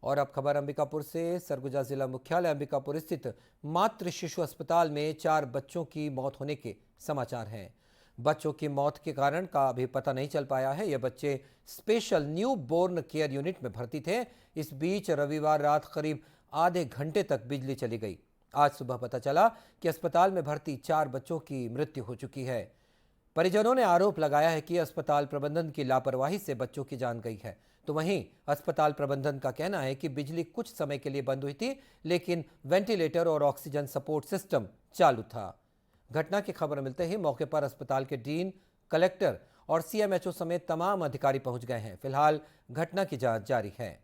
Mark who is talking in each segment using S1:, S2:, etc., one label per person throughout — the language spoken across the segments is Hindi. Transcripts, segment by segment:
S1: और अब खबर अंबिकापुर से। सरगुजा जिला मुख्यालय अंबिकापुर स्थित मातृ शिशु अस्पताल में 4 बच्चों की मौत होने के समाचार हैं। बच्चों की मौत के कारण का अभी पता नहीं चल पाया है। ये बच्चे special newborn care unit में भर्ती थे। इस बीच रविवार रात करीब आधे घंटे तक बिजली चली गई। आज सुबह पता चला कि अस्पताल में भर्ती 4 बच्चों की मृत्यु हो चुकी है। परिजनों ने आरोप लगाया है कि अस्पताल प्रबंधन की लापरवाही से बच्चों की जान गई है। तो वहीं अस्पताल प्रबंधन का कहना है कि बिजली कुछ समय के लिए बंद हुई थी, लेकिन वेंटिलेटर और ऑक्सीजन सपोर्ट सिस्टम चालू था। घटना की खबर मिलते ही मौके पर अस्पताल के डीन, कलेक्टर और सीएमएचओ समेत तमाम अधिकारी पहुंच गए हैं। फिलहाल घटना की जांच जारी है।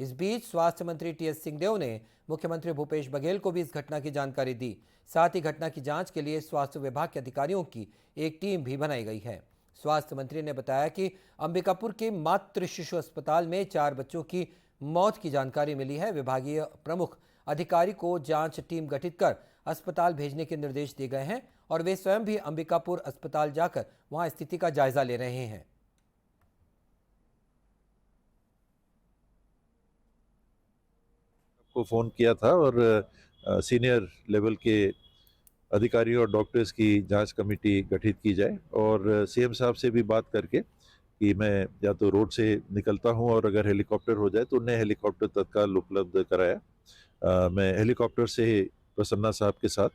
S1: इस बीच स्वास्थ्य मंत्री टीएस सिंहदेव ने मुख्यमंत्री भूपेश बघेल को भी इस घटना की जानकारी दी। साथ ही घटना की जांच के लिए स्वास्थ्य विभाग के अधिकारियों की एक टीम भी बनाई गई है। स्वास्थ्य मंत्री ने बताया कि अंबिकापुर के मातृ शिशु अस्पताल में 4 बच्चों की मौत की जानकारी मिली है। विभागीय प्रमुख अधिकारी को जांच टीम गठित कर अस्पताल भेजने के निर्देश दिए गए हैं और वे स्वयं भी अंबिकापुर अस्पताल जाकर वहां स्थिति का जायजा ले रहे हैं।
S2: को फ़ोन किया था और सीनियर लेवल के अधिकारियों और डॉक्टर्स की जांच कमेटी गठित की जाए और सीएम साहब से भी बात करके कि मैं या तो रोड से निकलता हूं और अगर हेलीकॉप्टर हो जाए तो उन्हें हेलीकॉप्टर तत्काल उपलब्ध कराया। मैं हेलीकॉप्टर से प्रसन्ना साहब के साथ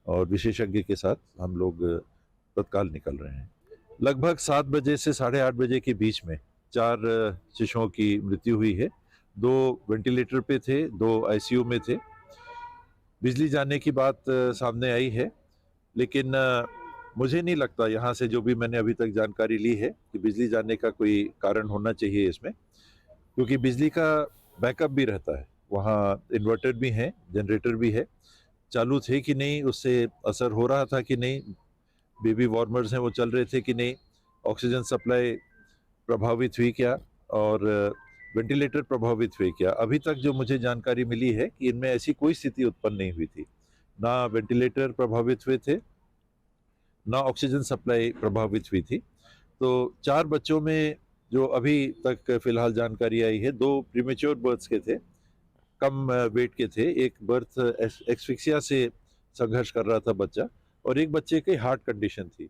S2: और विशेषज्ञ के साथ हम लोग तत्काल निकल रहे हैं। लगभग 7 बजे से 8:30 बजे के बीच में 4 शिशुओं की मृत्यु हुई है। 2 वेंटिलेटर पे थे, 2 आईसीयू में थे। बिजली जाने की बात सामने आई है, लेकिन मुझे नहीं लगता, यहाँ से जो भी मैंने अभी तक जानकारी ली है, कि बिजली जाने का कोई कारण होना चाहिए इसमें, क्योंकि बिजली का बैकअप भी रहता है। वहाँ इन्वर्टर भी हैं, जनरेटर भी है, चालू थे कि नहीं, उससे असर हो रहा था कि नहीं, बेबी वार्मर्स हैं वो चल रहे थे कि नहीं, ऑक्सीजन सप्लाई प्रभावित हुई क्या और वेंटिलेटर प्रभावित हुए क्या। अभी तक जो मुझे जानकारी मिली है कि इनमें ऐसी कोई स्थिति उत्पन्न नहीं हुई थी। ना वेंटिलेटर प्रभावित हुए थे, ना ऑक्सीजन सप्लाई प्रभावित हुई थी। तो 4 बच्चों में जो अभी तक फिलहाल जानकारी आई है, 2 प्रीमेच्योर बर्थ्स के थे, कम वेट के थे। एक बर्थ एक्सफिक्सिया से संघर्ष कर रहा था बच्चा और एक बच्चे की हार्ट कंडीशन थी।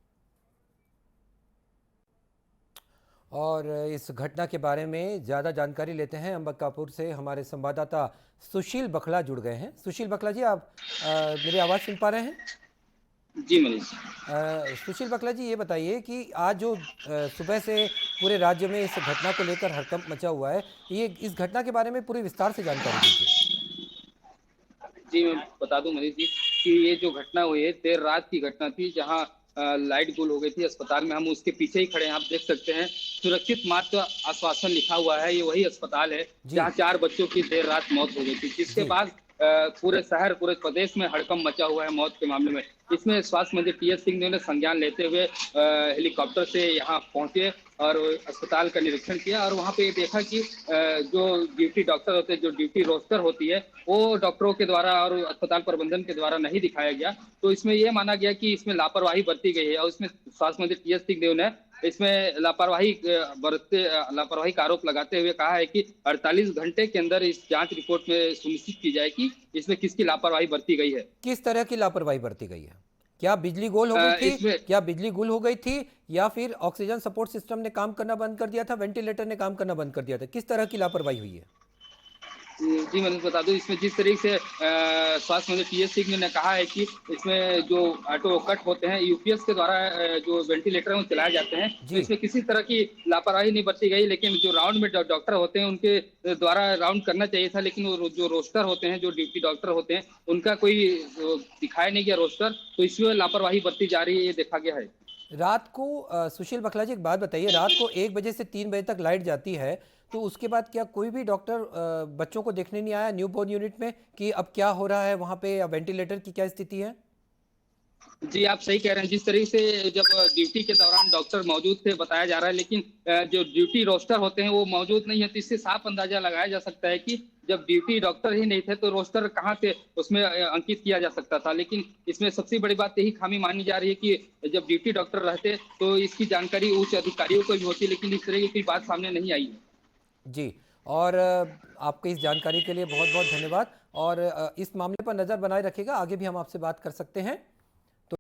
S1: और इस घटना के बारे में ज़्यादा जानकारी लेते हैं। अंबिकापुर से हमारे संवाददाता सुशील बखला जुड़ गए हैं। सुशील बखला जी, आप मेरी आवाज़ सुन पा रहे हैं?
S3: जी मनीष।
S1: सुशील बखला जी, ये बताइए कि आज जो सुबह से पूरे राज्य में इस घटना को लेकर हड़कंप मचा हुआ है, ये इस घटना के बारे में पूरी विस्तार से जानकारी दीजिए।
S3: जी मैं बता दूं मनीष जी कि ये जो घटना हुई है देर रात की घटना थी, जहां लाइट गुल हो गई थी अस्पताल में। हम उसके पीछे ही खड़े हैं, आप देख सकते हैं सुरक्षित मातृ आश्वासन लिखा हुआ है। ये वही अस्पताल है
S1: जी
S3: जहां 4 बच्चों की देर रात मौत हो गई थी, जिसके
S1: जी
S3: बाद पूरे शहर, पूरे प्रदेश में हड़कंप मचा हुआ है मौत के मामले में। इसमें स्वास्थ्य मंत्री टीएस सिंहदेव ने संज्ञान लेते हुए हेलीकॉप्टर से यहाँ पहुंचे और अस्पताल का निरीक्षण किया और वहाँ पे देखा कि जो ड्यूटी डॉक्टर होते हैं, जो ड्यूटी रोस्टर होती है, वो डॉक्टरों के द्वारा और अस्पताल प्रबंधन के द्वारा नहीं दिखाया गया। तो इसमें यह माना गया कि इसमें लापरवाही बरती गई है और इसमें स्वास्थ्य मंत्री टीएस सिंहदेव ने इसमें लापरवाही का आरोप लगाते हुए कहा है कि 48 घंटे के अंदर इस जांच रिपोर्ट में सुनिश्चित की जाए कि इसमें किसकी लापरवाही बरती गई है।
S1: किस तरह की लापरवाही बरती गई है? क्या बिजली गुल हो गई थी?
S3: इसमें
S1: क्या बिजली गुल हो गई थी या फिर ऑक्सीजन सपोर्ट सिस्टम ने काम करना बंद कर दिया था, वेंटिलेटर ने काम करना बंद कर दिया था? किस तरह की लापरवाही हुई है?
S3: जी मैं बता दूं, इसमें जिस तरीके से स्वास्थ्य मंत्री टीएस सिंह ने कहा है कि इसमें जो ऑटो कट होते हैं यूपीएस के द्वारा, जो वेंटिलेटर हैं वो चलाए जाते हैं, तो
S1: जी
S3: इसमें किसी तरह की लापरवाही नहीं बरती गई। लेकिन जो राउंड में डॉक्टर होते हैं उनके द्वारा राउंड करना चाहिए था, लेकिन वो जो रोस्टर होते हैं, जो ड्यूटी डॉक्टर होते हैं, उनका कोई दिखाया नहीं गया रोस्टर, तो इसमें लापरवाही बरती जा रही है, ये देखा गया है।
S1: रात को सुशील बखला जी, एक बात बताइए, रात को 1 बजे से 3 बजे तक लाइट जाती है, तो उसके बाद क्या कोई भी डॉक्टर बच्चों को देखने नहीं आया न्यूबॉर्न यूनिट में कि अब क्या हो रहा है वहां पे, या वेंटिलेटर की क्या स्थिति है?
S3: जी आप सही कह रहे हैं। जिस तरीके से जब ड्यूटी के दौरान डॉक्टर मौजूद थे बताया जा रहा है, लेकिन जो ड्यूटी रोस्टर होते हैं वो मौजूद नहीं है, तो इससे साफ अंदाजा लगाया जा सकता है कि जब ड्यूटी डॉक्टर ही नहीं थे तो रोस्टर कहाँ से उसमें अंकित किया जा सकता था। लेकिन इसमें सबसे बड़ी बात यही खामी मानी जा रही है कि जब ड्यूटी डॉक्टर रहते तो इसकी जानकारी उच्च अधिकारियों को भी होती, लेकिन इस तरह की कोई बात सामने नहीं आई है।
S1: जी, और आपकी इस जानकारी के लिए बहुत बहुत धन्यवाद। और इस मामले पर नज़र बनाए रखिएगा, आगे भी हम आपसे बात कर सकते हैं।